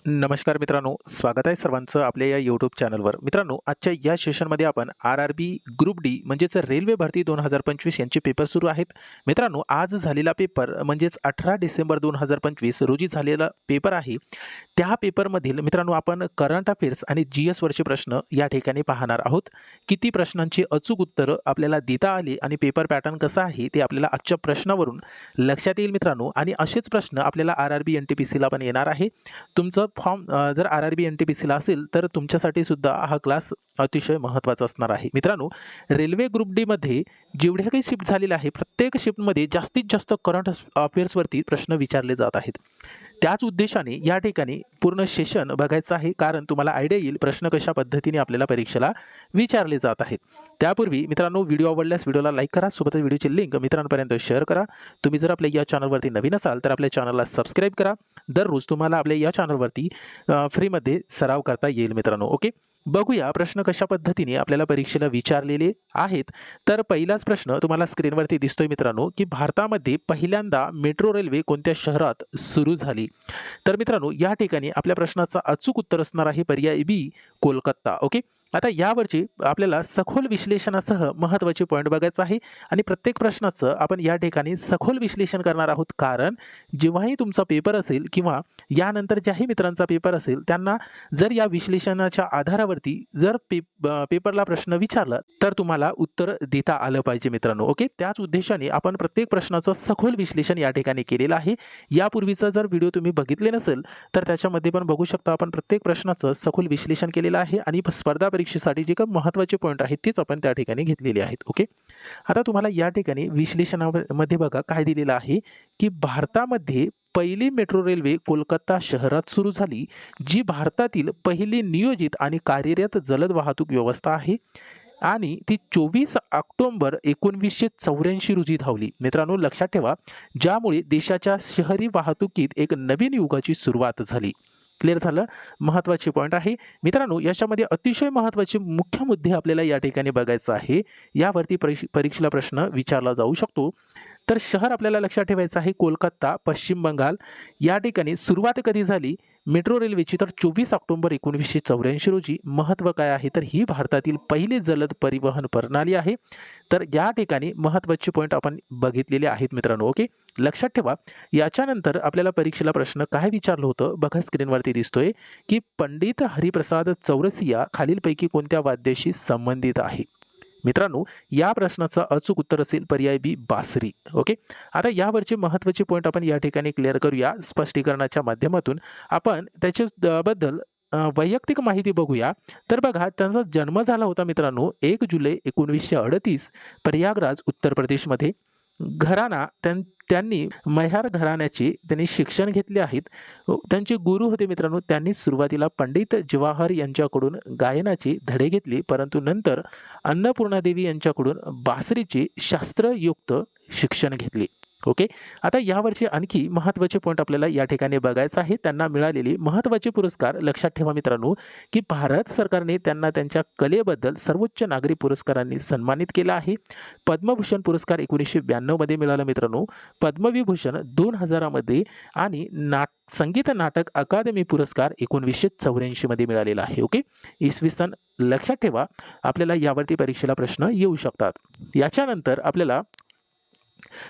नमस्कार मित्रांनो, स्वागत आहे सर्वांचं आपल्या या यूट्यूब चॅनलवर. मित्रांनो, आजच्या या सेशनमध्ये आपण आर-आर-बी ग्रुप डी म्हणजेच रेल्वे भरती 2025 यांचे पेपर सुरू आहेत. मित्रांनो, आज झालेला पेपर म्हणजेच 18 डिसेंबर 2025 रोजी झालेला पेपर आहे. त्या पेपरमधील मित्रांनो आपण करंट अफेअर्स आणि जी-एस वरचे प्रश्न या ठिकाणी पाहणार आहोत. किती प्रश्नांची अचूक उत्तरं आपल्याला देता आली आणि पेपर पॅटर्न कसा आहे ते आपल्याला आजच्या प्रश्नावरून लक्षात येईल मित्रांनो. आणि असेच प्रश्न आपल्याला आर-आर-बी एन-टी-पी-सीला पण येणार आहे. तुमचं फॉर्म जर आर-आर-बी एन-टी-पी-सीला असेल तर तुमच्यासाठी सुद्धा हा क्लास अतिशय महत्त्वाचा असणार आहे. मित्रांनो, रेल्वे ग्रुप डी मध्ये जेवढ्या काही शिफ्ट झालेल्या आहे प्रत्येक शिफ्टमध्ये जास्तीत जास्त करंट अफेअर्सवरती प्रश्न विचारले जात आहेत. त्याच उद्देशाने या ठिकाणी पूर्ण सेशन बघायचं आहे, कारण तुम्हाला आयडिया येईल प्रश्न कशा पद्धतीने आपल्याला परीक्षेला विचारले जात आहेत. त्यापूर्वी मित्रांनो, व्हिडिओ आवडल्यास व्हिडिओला लाईक करा, सोबतच व्हिडिओची लिंक मित्रांपर्यंत शेअर करा. तुम्ही जर आपल्या या चॅनलवरती नवीन असाल तर आपल्या चॅनलला सबस्क्राईब करा. दररोज तुम्हाला आपल्या या चॅनलवरती फ्रीमध्ये सराव करता येईल मित्रांनो. ओके, बघूया प्रश्न कशा पद्धतीने आपल्याला परीक्षेला विचारलेले आहेत. तर पहिलाच प्रश्न तुम्हाला स्क्रीनवरती दिसतोय मित्रांनो, की भारतामध्ये पहिल्यांदा मेट्रो रेल्वे कोणत्या शहरात सुरू झाली? तर मित्रांनो, या ठिकाणी आपल्या प्रश्नाचं अचूक उत्तर असणार आहे पर्याय बी, कोलकाता. ओके, आता यावरची आपल्याला सखोल विश्लेषणासह महत्त्वाचे पॉईंट बघायचं आहे आणि प्रत्येक प्रश्नाचं आपण या ठिकाणी सखोल विश्लेषण करणार आहोत. कारण जेव्हाही तुमचा पेपर असेल किंवा यानंतर ज्याही मित्रांचा पेपर असेल त्यांना जर या विश्लेषणाच्या आधारावरती जर पेपरला प्रश्न विचारला तर तुम्हाला उत्तर देता आलं पाहिजे मित्रांनो. ओके, त्याच उद्देशाने आपण प्रत्येक प्रश्नाचं सखोल विश्लेषण या ठिकाणी केलेलं आहे. यापूर्वीचा जर व्हिडिओ तुम्ही बघितले नसेल तर त्याच्यामध्ये पण बघू शकता. आपण प्रत्येक प्रश्नाचं सखोल विश्लेषण केलेलं आहे आणि स्पर्धा परीक्षेसाठी जे काही महत्त्वाचे पॉईंट आहेत तेच आपण त्या ठिकाणी घेतलेले आहेत. ओके, आता तुम्हाला या ठिकाणी विश्लेषणामध्ये बघा काय दिलेलं आहे, की भारतामध्ये पहिली मेट्रो रेल्वे कोलकाता शहरात सुरू झाली, जी भारतातील पहिली नियोजित आणि कार्यरत जलद वाहतूक व्यवस्था आहे आणि ती 24 ऑक्टोबर 1984 रोजी धावली. मित्रांनो, लक्षात ठेवा, ज्यामुळे देशाच्या शहरी वाहतुकीत एक नवीन युगाची सुरुवात झाली. क्लिअर झालं? महत्त्वाचे पॉईंट आहे मित्रांनो. याच्यामध्ये अतिशय महत्त्वाचे मुख्य मुद्दे आपल्याला या ठिकाणी बघायचं आहे. यावरती परीक्षेला प्रश्न विचारला जाऊ शकतो. तर शहर आपल्याला लक्षात ठेवायचं आहे कोलकाता, पश्चिम बंगाल. या ठिकाणी सुरुवात कधी झाली मेट्रो रेल्वेची? तर 24 ऑक्टोबर 1984 रोजी. महत्त्व काय आहे? तर ही भारतातील पहिली जलद परिवहन प्रणाली आहे. तर या ठिकाणी महत्त्वाचे पॉईंट आपण बघितलेले आहेत मित्रांनो. ओके, लक्षात ठेवा. याच्यानंतर आपल्याला परीक्षेला प्रश्न काय विचारलं होतं बघा, स्क्रीनवरती दिसतोय, की पंडित हरिप्रसाद चौरसिया खालीलपैकी कोणत्या वाद्याशी संबंधित आहे? मित्रांनो, या प्रश्नाचं अचूक उत्तर असेल पर्याय बी, बासरी. ओके, आता यावरचे महत्त्वाचे पॉईंट आपण या ठिकाणी क्लिअर करूया स्पष्टीकरणाच्या माध्यमातून. आपण त्याच्याबद्दल वैयक्तिक माहिती बघूया. तर बघा, त्यांचा जन्म झाला होता मित्रांनो 1 जुलै 1938 प्रयागराज उत्तर प्रदेशमध्ये. घराणा त्यांनी मैहार घराण्याचे त्यांनी शिक्षण घेतले आहेत. त्यांचे गुरु होते मित्रांनो. त्यांनी सुरुवातीला पंडित जवाहर यांच्याकडून गायनाचे धडे घेतले, परंतु नंतर अन्नपूर्णादेवी यांच्याकडून बासरीचे शास्त्रयुक्त शिक्षण घेतले. ओके, आता यावरचे आणखी महत्त्वाचे पॉईंट आपल्याला या ठिकाणी बघायचं आहे. त्यांना मिळालेले महत्त्वाचे पुरस्कार लक्षात ठेवा मित्रांनो, की भारत सरकारने त्यांना त्यांच्या कलेबद्दल सर्वोच्च नागरी पुरस्कारांनी सन्मानित केलं आहे. पद्मभूषण पुरस्कार 1992 मध्ये मिळाला मित्रांनो, पद्मविभूषण 2000 मध्ये आणि संगीत नाटक अकादमी पुरस्कार 1984 मध्ये मिळालेला आहे. ओके, इसवी सन लक्षात ठेवा. आपल्याला यावरती परीक्षेला प्रश्न येऊ शकतात. याच्यानंतर आपल्याला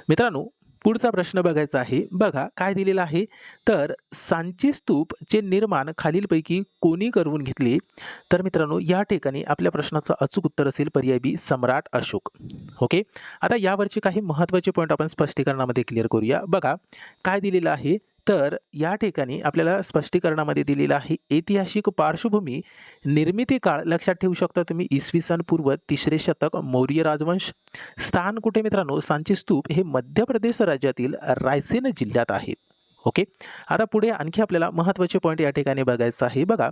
मित्रांनो पुढचा प्रश्न बघायचा आहे. बघा काय दिलेलं आहे, तर सांची स्तूपचे निर्माण खालीलपैकी कोणी करून घेतले? तर मित्रांनो, या ठिकाणी आपल्या प्रश्नाचं अचूक उत्तर असेल पर्याय बी, सम्राट अशोक. ओके, आता यावरचे काही महत्त्वाचे पॉईंट आपण स्पष्टीकरणामध्ये क्लिअर करूया. बघा काय दिलेलं आहे, तर या ठिकाणी आपल्याला स्पष्टीकरणामध्ये दिलेलं आहे ऐतिहासिक पार्श्वभूमी, निर्मिती काळ लक्षात ठेवू शकता तुम्ही इसवी सन पूर्व 3रे शतक, मौर्य राजवंश. स्थान कुठे मित्रांनो? सांची स्तूप हे मध्य प्रदेश राज्यातील रायसेन जिल्ह्यात आहेत. ओके, आता पुढे आणखी आपल्याला महत्त्वाचे पॉईंट या ठिकाणी बघायचं आहे. बघा,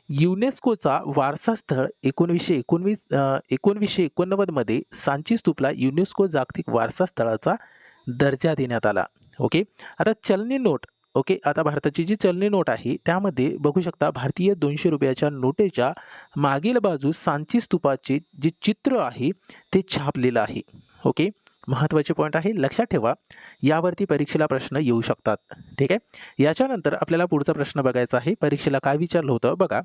युनेस्कोचा वारसा स्थळ 1989 मध्ये सांची स्तूपला युनेस्को जागतिक वारसा स्थळाचा दर्जा देण्यात आला. ओके, आता चलनी नोट. ओके, आता भारताची जी चलनी नोट आहे त्यामध्ये बघू शकता भारतीय 200 रुपयाच्या नोटेच्या मागील बाजूस सांची स्तूपाचे जे चित्र आहे ते छापलेलं आहे. ओके, महत्त्वाचे पॉईंट आहे, लक्षात ठेवा. यावरती परीक्षेला प्रश्न येऊ शकतात. ठीक आहे. याच्यानंतर आपल्याला पुढचा प्रश्न बघायचा आहे. परीक्षेला काय विचारलं होतं बघा.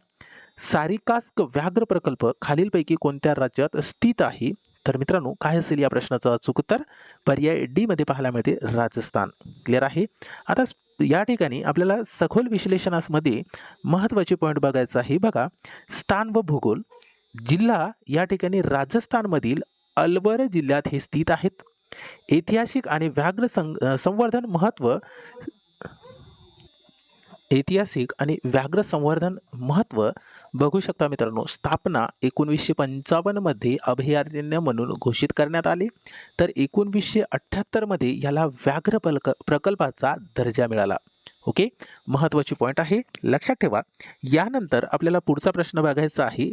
सारिकास्क व्याघ्र प्रकल्प खालीलपैकी कोणत्या राज्यात स्थित आहे? तर मित्रांनो, काय असेल या प्रश्नाचं अचूक उत्तर? पर्याय डी मध्ये पाहायला मिळते, राजस्थान. क्लिअर आहे. आता या ठिकाणी आपल्याला सखोल विश्लेषणामध्ये महत्त्वाचे पॉईंट बघायचं आहे. बघा, स्थान व भूगोल. जिल्हा या ठिकाणी राजस्थानमधील अलवर जिल्ह्यात हे स्थित आहेत. ऐतिहासिक आणि व्याघ्र संवर्धन महत्त्व. ऐतिहासिक आणि व्याघ्र संवर्धन महत्त्व बघू शकता मित्रांनो. स्थापना 1955 मध्ये अभयारण्य म्हणून घोषित करण्यात आले, तर 1978 मध्ये याला व्याघ्र प्रकल्पाचा दर्जा मिळाला. ओके, महत्त्वाची पॉईंट आहे, लक्षात ठेवा. यानंतर आपल्याला पुढचा प्रश्न बघायचा आहे.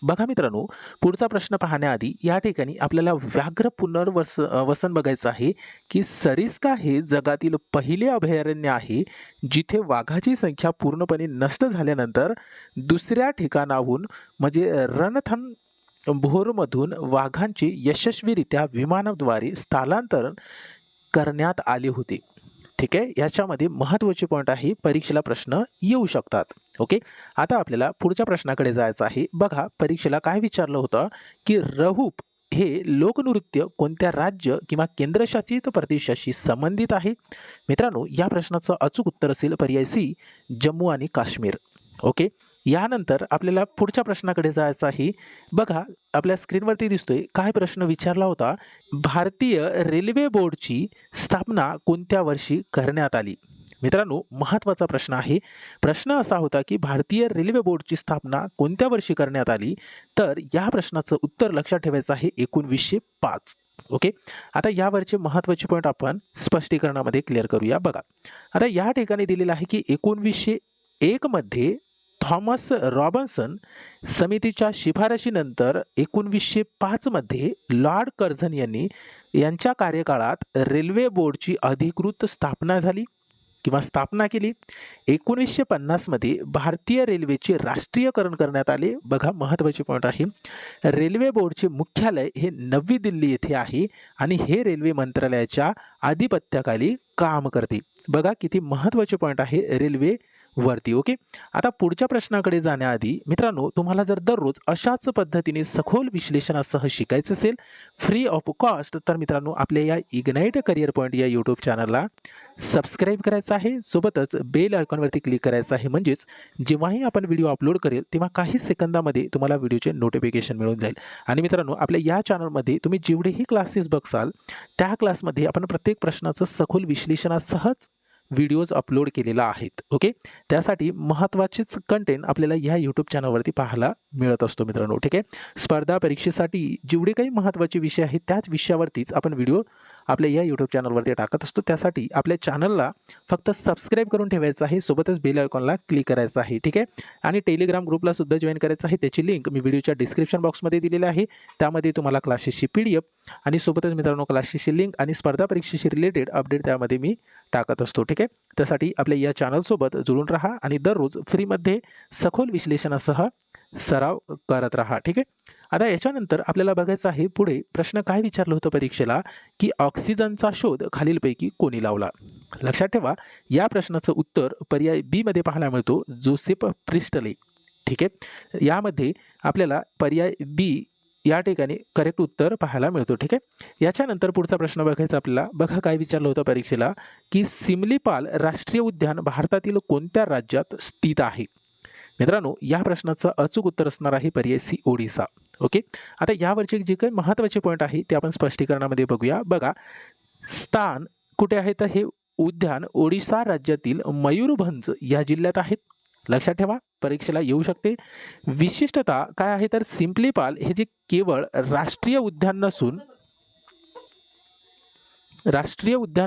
बघा मित्रांनो, पुढचा प्रश्न पाहण्याआधी या ठिकाणी आपल्याला व्याघ्र वसन बघायचं आहे की सरिस्का हे जगातील पहिले अभयारण्य आहे जिथे वाघाची संख्या पूर्णपणे नष्ट झाल्यानंतर दुसऱ्या ठिकाणाहून म्हणजे रणथंभोरमधून वाघांचे यशस्वीरित्या विमानाद्वारे स्थलांतरण करण्यात आले होते. ठीक आहे. याच्यामध्ये महत्त्वाचे पॉईंट आहे, परीक्षेला प्रश्न येऊ शकतात. ओके, आता आपल्याला पुढच्या प्रश्नाकडे जायचं आहे. बघा, परीक्षेला काय विचारलं होतं की रहूप हे लोकनृत्य कोणत्या राज्य किंवा केंद्रशासित प्रदेशाशी संबंधित आहे? मित्रांनो, या प्रश्नाचं अचूक उत्तर असेल पर्याय सी, जम्मू आणि काश्मीर. ओके, यानंतर आपल्याला पुढच्या प्रश्नाकडे जायचं आहे. बघा, आपल्या स्क्रीनवरती दिसतोय काय प्रश्न विचारला होता. भारतीय रेल्वे बोर्डची स्थापना कोणत्या वर्षी करण्यात आली? मित्रांनो, महत्त्वाचा प्रश्न आहे. प्रश्न असा होता की भारतीय रेल्वे बोर्डची स्थापना कोणत्या वर्षी करण्यात आली? तर या प्रश्नाचं उत्तर लक्षात ठेवायचं आहे 1905. ओके, आता यावरचे महत्त्वाचे पॉईंट आपण स्पष्टीकरणामध्ये क्लिअर करूया. बघा, आता या ठिकाणी दिलेलं आहे की 1901 मध्ये थॉमस रॉबिन्सन समितीच्या शिफारशीनंतर 1905 मध्ये लॉर्ड कर्झन यांच्या कार्यकाळात रेल्वे बोर्डची अधिकृत स्थापना झाली किंवा स्थापना केली. 1950 मध्ये भारतीय रेल्वेचे राष्ट्रीयकरण करण्यात आले. बघा, महत्त्वाचे पॉईंट आहे. रेल्वे बोर्डचे मुख्यालय हे नवी दिल्ली येथे आहे आणि हे रेल्वे मंत्रालयाच्या आधिपत्याखाली काम करते. बघा, किती महत्त्वाचे पॉईंट आहे रेल्वे वरती. ओके, आता पुढच्या प्रश्नाकडे जाण्याआधी मित्रांनो, तुम्हाला जर दररोज अशाच पद्धतीने सखोल विश्लेषणासह शिकायचं असेल फ्री ऑफ कॉस्ट, तर मित्रांनो आपल्या या इग्नाइट करिअर पॉईंट या यूट्यूब चॅनलला सबस्क्राईब करायचं आहे. सोबतच बेल आयकॉनवरती क्लिक करायचं आहे, म्हणजेच जेव्हाही आपण व्हिडिओ अपलोड करेल तेव्हा काही सेकंदामध्ये तुम्हाला व्हिडिओचे नोटिफिकेशन मिळून जाईल. आणि मित्रांनो, आपल्या या चॅनलमध्ये तुम्ही जेवढेही क्लासेस बघसाल त्या क्लासमध्ये आपण प्रत्येक प्रश्नाचं सखोल विश्लेषणासहच व्हिडिओज अपलोड केलेला आहेत. ओके, त्यासाठी महत्त्वाचेच कंटेंट आपल्याला या यूट्यूब चॅनलवरती पाहायला मिळत असतो मित्रांनो. ठीक आहे, स्पर्धा परीक्षेसाठी जेवढे काही महत्त्वाचे विषय आहेत त्याच विषयावरतीच आपण व्हिडिओ आपल्या या यूट्यूब चॅनलवरती टाकत असतो. त्यासाठी आपल्या चॅनलला फक्त सबस्क्राईब करून ठेवायचं आहे, सोबतच बेल आयकॉनला क्लिक करायचं आहे. ठीक आहे, आणि टेलिग्राम ग्रुपला सुद्धा जॉईन करायचं आहे. त्याची लिंक मी व्हिडिओच्या डिस्क्रिप्शन बॉक्समध्ये दिलेली आहे. त्यामध्ये तुम्हाला क्लासेसची PDF आणि सोबतच मित्रांनो क्लासेसची लिंक आणि स्पर्धा परीक्षेशी रिलेटेड अपडेट त्यामध्ये मी टाकत असतो. ठीक आहे, त्यासाठी आपल्या या चॅनलसोबत जुळून राहा आणि दररोज फ्रीमध्ये सखोल विश्लेषणासह सराव करत राहा. ठीक आहे, आता याच्यानंतर आपल्याला बघायचं आहे पुढे प्रश्न काय विचारलं होतं परीक्षेला की ऑक्सिजनचा शोध खालीलपैकी कोणी लावला? लक्षात ठेवा, या प्रश्नाचं उत्तर पर्याय बी मध्ये पाहायला मिळतो, जोसेफ प्रिस्टले. ठीक आहे, यामध्ये आपल्याला पर्याय बी या ठिकाणी करेक्ट उत्तर पाहायला मिळतो. ठीक आहे, याच्यानंतर पुढचा प्रश्न बघायचा आपल्याला. बघा, काय विचारलं होतं परीक्षेला की सिमलीपाल राष्ट्रीय उद्यान भारतातील कोणत्या राज्यात स्थित आहे? मित्रांनो, या प्रश्नाचं अचूक उत्तर असणार आहे पर्याय सी, ओडिसा. ओके, आता यावरचे जे काही महत्त्वाचे पॉईंट आहे ते आपण स्पष्टीकरणामध्ये बघूया. बघा, स्थान कुठे आहे तर हे उद्यान ओडिसा राज्यातील मयूरभंज या जिल्ह्यात आहेत. लक्षात ठेवा, परीक्षेला येऊ शकते. विशिष्टता काय आहे तर सिम्पलीपाल हे जे केवळ राष्ट्रीय उद्यान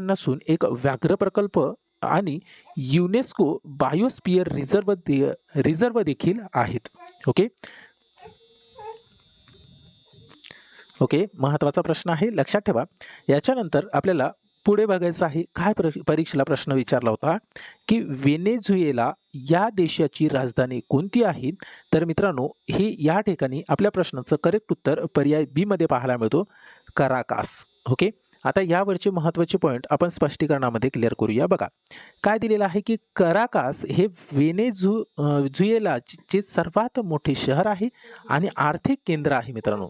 नसून एक व्याघ्र प्रकल्प आणि युनेस्को बायोस्फियर रिझर्व देखील आहेत. ओके ओके, महत्त्वाचा प्रश्न आहे, लक्षात ठेवा. याच्यानंतर आपल्याला पुढे बघायचं आहे काय परीक्षेला प्रश्न विचारला होता की व्हेनेझुएला या देशाची राजधानी कोणती आहे? तर मित्रांनो, हे या ठिकाणी आपल्या प्रश्नाचं करेक्ट उत्तर पर्याय बी मध्ये पाहायला मिळतो, कराकास. ओके, आता यावरचे महत्त्वाचे पॉईंट आपण स्पष्टीकरणामध्ये क्लिअर करूया. बघा काय दिलेलं आहे की कराकास हे व्हेनेझुएलाचे सर्वात मोठे शहर आहे आणि आर्थिक केंद्र आहे मित्रांनो.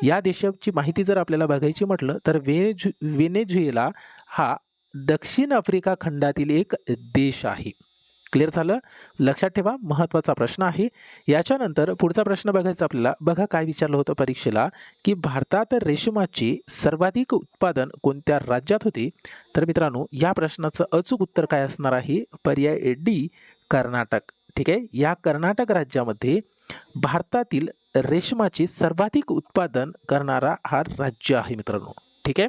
या देशाची माहिती जर आपल्याला बघायची म्हटलं तर व्हेनेझुएला हा दक्षिण आफ्रिका खंडातील एक देश आहे. क्लिअर झालं? लक्षात ठेवा, महत्त्वाचा प्रश्न आहे. याच्यानंतर पुढचा प्रश्न बघायचा आपल्याला. बघा काय विचारलं होतं परीक्षेला की भारतात रेशमाचे सर्वाधिक उत्पादन कोणत्या राज्यात होते? तर मित्रांनो या प्रश्नाचं अचूक उत्तर काय असणार आहे? पर्याय डी, कर्नाटक. ठीक आहे, या कर्नाटक राज्यामध्ये भारतातील रेशमाचे सर्वाधिक उत्पादन करणारा हा राज्य आहे मित्रांनो. ठीक आहे,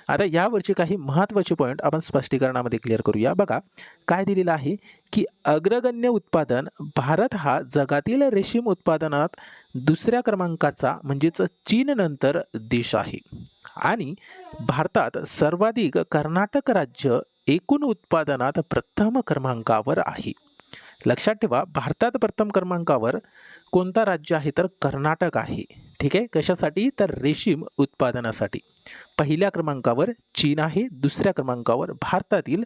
आता यावरचे काही महत्त्वाचे पॉईंट आपण स्पष्टीकरणामध्ये क्लिअर करूया. बघा काय दिलेलं आहे की अग्रगण्य उत्पादन भारत हा जगातील रेशीम उत्पादनात दुसऱ्या क्रमांकाचा म्हणजेच चीन नंतर देश आहे आणि भारतात सर्वाधिक कर्नाटक राज्य एकूण उत्पादनात प्रथम क्रमांकावर आहे. लक्षात ठेवा, भारतात प्रथम क्रमांकावर कोणता राज्य आहे? तर कर्नाटक आहे. ठीक आहे, कशासाठी? तर रेशीम उत्पादनासाठी. पहिल्या क्रमांकावर चीन आहे, दुसऱ्या क्रमांकावर भारतातील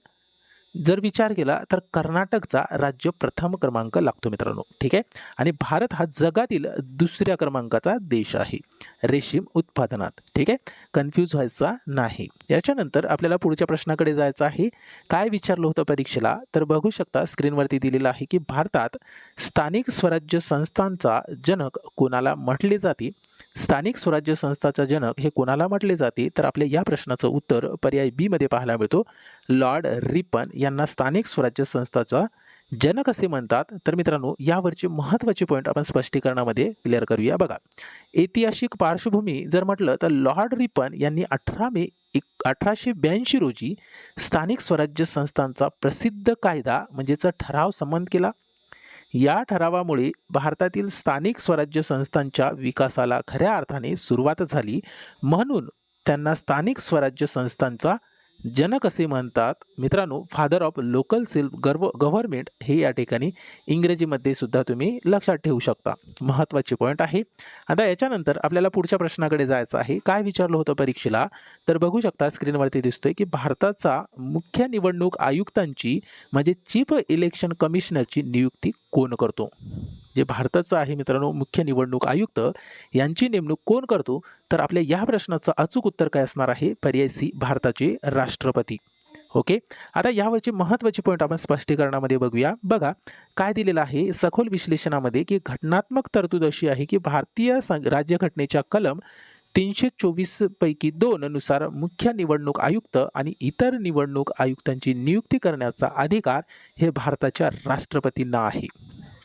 जर विचार केला तर कर्नाटकचा राज्य प्रथम क्रमांक लागतो मित्रांनो. ठीक आहे, आणि भारत हा जगातील दुसऱ्या क्रमांकाचा देश आहे रेशीम उत्पादनात. ठीक आहे, कन्फ्यूज व्हायचा नाही. याच्यानंतर आपल्याला पुढच्या प्रश्नाकडे जायचं आहे. काय विचारलं होतं परीक्षेला? तर बघू शकता स्क्रीनवरती दिलेलं आहे की भारतात स्थानिक स्वराज्य संस्थांचा जनक कोणाला म्हटले जाते? स्थानिक स्वराज्य संस्थाचा जनक हे कोणाला म्हटले जाते? तर आपल्या या प्रश्नाचं उत्तर पर्याय बी मध्ये पाहायला मिळतो. लॉर्ड रिपन यांना स्थानिक स्वराज्य संस्थाचा जनक असे म्हणतात. तर मित्रांनो यावरचे महत्त्वाचे पॉईंट आपण स्पष्टीकरणामध्ये क्लिअर करूया. बघा ऐतिहासिक पार्श्वभूमी जर म्हटलं तर लॉर्ड रिपन यांनी 18 मे 1882 रोजी स्थानिक स्वराज्य संस्थांचा प्रसिद्ध कायदा म्हणजेच ठराव संमत केला. या ठरावामुळे भारतातील स्थानिक स्वराज्य संस्थांच्या विकासाला खऱ्या अर्थाने सुरुवात झाली. म्हणून त्यांना स्थानिक स्वराज्य संस्थांचा जनक असे म्हणतात. मित्रांनो father of local self government हे या ठिकाणी इंग्रजीमध्ये सुद्धा तुम्ही लक्षात ठेवू शकता. महत्त्वाचे पॉईंट आहे. आता याच्यानंतर आपल्याला पुढच्या प्रश्नाकडे जायचं आहे. काय विचारलं होतं परीक्षेला? तर बघू शकता स्क्रीनवरती दिसतोय की भारताचा मुख्य निवडणूक आयुक्तांची म्हणजे चीफ इलेक्शन कमिशनरची नियुक्ती कोण करतो? जे भारताचा आहे मित्रांनो मुख्य निवडणूक आयुक्त यांची नेमणूक कोण करतो? तर आपल्या या प्रश्नाचं अचूक उत्तर काय असणार आहे? पर्याय सी, भारताचे राष्ट्रपती. ओके, आता यावरचे महत्त्वाचे पॉईंट आपण स्पष्टीकरणामध्ये बघूया. बघा काय दिलेलं आहे सखोल विश्लेषणामध्ये की घटनात्मक तरतूद अशी आहे की भारतीय राज्यघटनेच्या कलम 324 पैकी 2 नुसार मुख्य निवडणूक आयुक्त आणि इतर निवडणूक आयुक्तांची नियुक्ती करण्याचा अधिकार हे भारताच्या राष्ट्रपतींना आहे.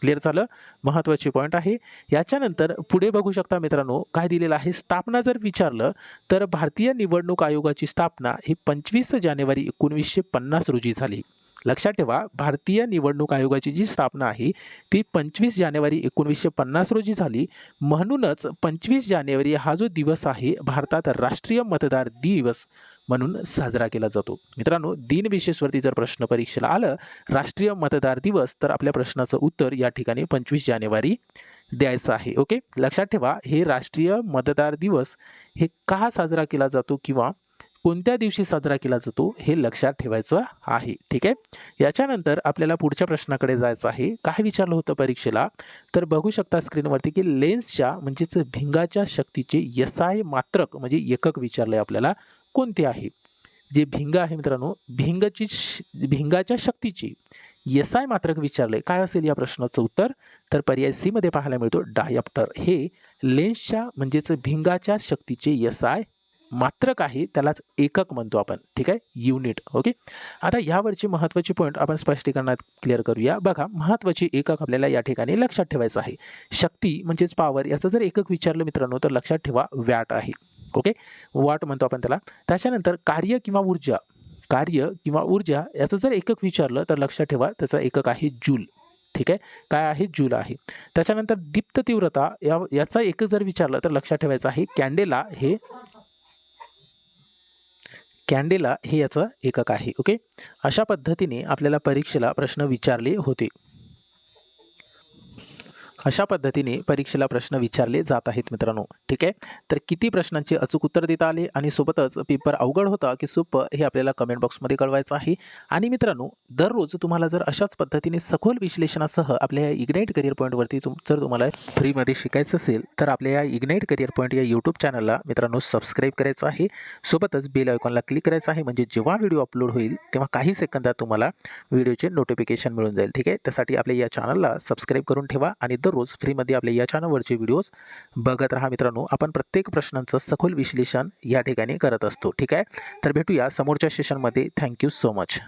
क्लिअर झालं? महत्त्वाचे पॉईंट आहे. याच्यानंतर पुढे बघू शकता मित्रांनो काय दिलेलं आहे. स्थापना जर विचारलं तर भारतीय निवडणूक आयोगाची स्थापना ही 25 जानेवारी 1950 रोजी झाली. लक्षात ठेवा, भारतीय निवडणूक आयोगाची जी स्थापना आहे ती 25 जानेवारी 1950 रोजी झाली. म्हणूनच 25 जानेवारी हा जो दिवस आहे भारतात राष्ट्रीय मतदार दिवस म्हणून साजरा केला जातो. मित्रांनो दिनविशेषवरती जर प्रश्न परीक्षेला आलं राष्ट्रीय मतदार दिवस तर आपल्या प्रश्नाचं उत्तर या ठिकाणी 25 जानेवारी द्यायचं आहे. ओके, लक्षात ठेवा हे राष्ट्रीय मतदार दिवस हे का साजरा केला जातो किंवा कोणत्या दिवशी साजरा केला जातो हे लक्षात ठेवायचं आहे. ठीक आहे, याच्यानंतर आपल्याला पुढच्या प्रश्नाकडे जायचं आहे. काय विचारलं होतं परीक्षेला? तर बघू शकता स्क्रीनवरती की लेन्सच्या म्हणजेच भिंगाच्या शक्तीचे SI मात्रक म्हणजे एकक विचारलंय आपल्याला कोणते आहे? जे भिंग आहे मित्रांनो भिंगाच्या शक्तीची SI मात्रक विचारले. काय असेल या प्रश्नाचं उत्तर? तर पर्याय सी मध्ये पाहायला मिळतो डायप्टर. हे लेन्सच्या म्हणजेच भिंगाच्या शक्तीचे SI मात्रक आहे, त्यालाच एकक म्हणतो आपण. ठीक आहे, युनिट. ओके, आता यावरची महत्त्वाची पॉईंट आपण स्पष्टीकरणात क्लिअर करूया. बघा महत्त्वाचे एकक आपल्याला या ठिकाणी लक्षात ठेवायचं आहे. शक्ती म्हणजेच पॉवर याचं जर एकक विचारलं मित्रांनो तर लक्षात ठेवा वॅट आहे. ओके, वॉट म्हणतो आपण त्याला. त्याच्यानंतर कार्य किंवा ऊर्जा याचं जर एकक विचारलं तर लक्षात ठेवा त्याचा एकक आहे जूल. ठीक आहे, काय आहे? जूल आहे. त्याच्यानंतर दीप्त तीव्रता याचा एकक जर विचारलं तर लक्षात ठेवायचं आहे कॅन्डेला हे याचं एकक आहे. ओके, अशा पद्धतीने आपल्याला परीक्षेला प्रश्न विचारले होते. अशा पद्धतीने परीक्षेला प्रश्न विचारले जात आहेत मित्रांनो. ठीक आहे. तर किती प्रश्नांची अचूक उत्तर देता आले आणि सोबतच पेपर अवघड होता की सोपं हे आपल्याला कमेंट बॉक्समध्ये कळवायचं आहे. आणि मित्रांनो, दररोज तुम्हाला जर अशाच पद्धतीने सखोल विश्लेषणासह आपल्या या इग्नाइट करियर पॉईंटवरती जर तुम्हाला फ्रीमध्ये शिकायचं असेल तर आपल्या या इग्नाइट करियर पॉईंट या यूट्यूब चॅनलला मित्रांनो सबस्क्राईब करायचं आहे. सोबतच बेल आयकॉनला क्लिक करायचं आहे, म्हणजे जेव्हा व्हिडिओ अपलोड होईल तेव्हा काही सेकंदात तुम्हाला व्हिडिओचे नोटिफिकेशन मिळून जाईल. ठीक आहे. त्यासाठी आपल्या या चॅनलला सबस्क्राईब करून ठेवा आणि दररोज फ्रीमध्ये आपल्या या चॅनलवरचे व्हिडिओज बघत राहा मित्रांनो. आपण प्रत्येक प्रश्नांचं सखोल विश्लेषण या ठिकाणी करत असतो. ठीक आहे. तर भेटूया समोरच्या सेशनमध्ये. Thank you so much.